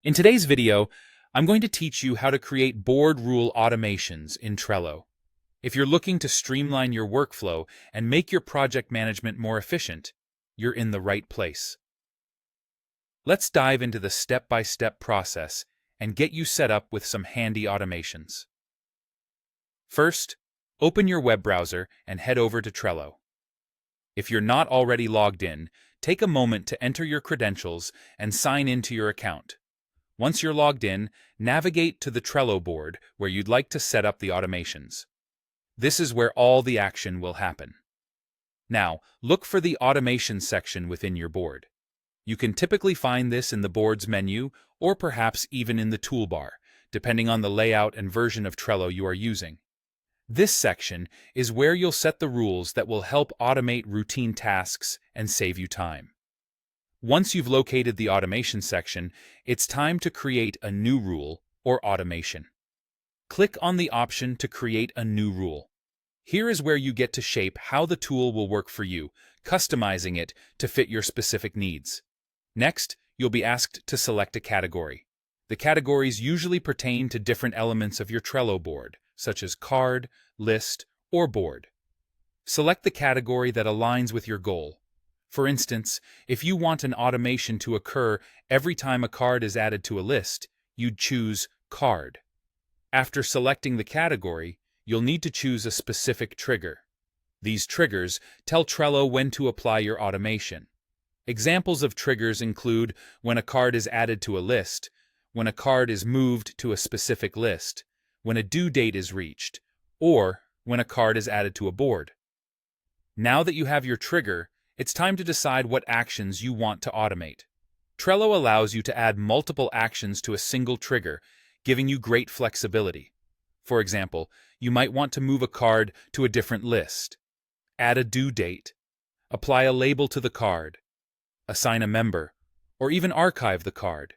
In today's video, I'm going to teach you how to create board rule automations in Trello. If you're looking to streamline your workflow and make your project management more efficient, you're in the right place. Let's dive into the step-by-step process and get you set up with some handy automations. First, open your web browser and head over to Trello. If you're not already logged in, take a moment to enter your credentials and sign into your account. Once you're logged in, navigate to the Trello board where you'd like to set up the automations. This is where all the action will happen. Now, look for the Automation section within your board. You can typically find this in the board's menu or perhaps even in the toolbar, depending on the layout and version of Trello you are using. This section is where you'll set the rules that will help automate routine tasks and save you time. Once you've located the automation section, it's time to create a new rule or automation. Click on the option to create a new rule. Here is where you get to shape how the tool will work for you, customizing it to fit your specific needs. Next, you'll be asked to select a category. The categories usually pertain to different elements of your Trello board, such as card, list, or board. Select the category that aligns with your goal. For instance, if you want an automation to occur every time a card is added to a list, you'd choose Card. After selecting the category, you'll need to choose a specific trigger. These triggers tell Trello when to apply your automation. Examples of triggers include when a card is added to a list, when a card is moved to a specific list, when a due date is reached, or when a card is added to a board. Now that you have your trigger, it's time to decide what actions you want to automate. Trello allows you to add multiple actions to a single trigger, giving you great flexibility. For example, you might want to move a card to a different list, add a due date, apply a label to the card, assign a member, or even archive the card.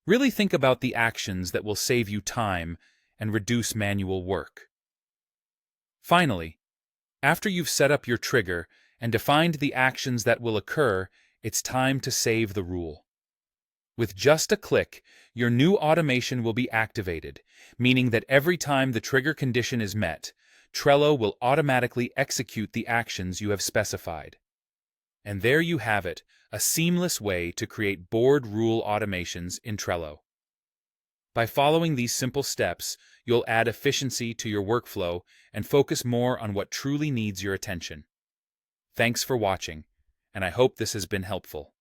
Really think about the actions that will save you time and reduce manual work. Finally, after you've set up your trigger and defined the actions that will occur, it's time to save the rule. With just a click, your new automation will be activated, meaning that every time the trigger condition is met, Trello will automatically execute the actions you have specified. And there you have it, a seamless way to create board rule automations in Trello. By following these simple steps, you'll add efficiency to your workflow and focus more on what truly needs your attention. Thanks for watching, and I hope this has been helpful.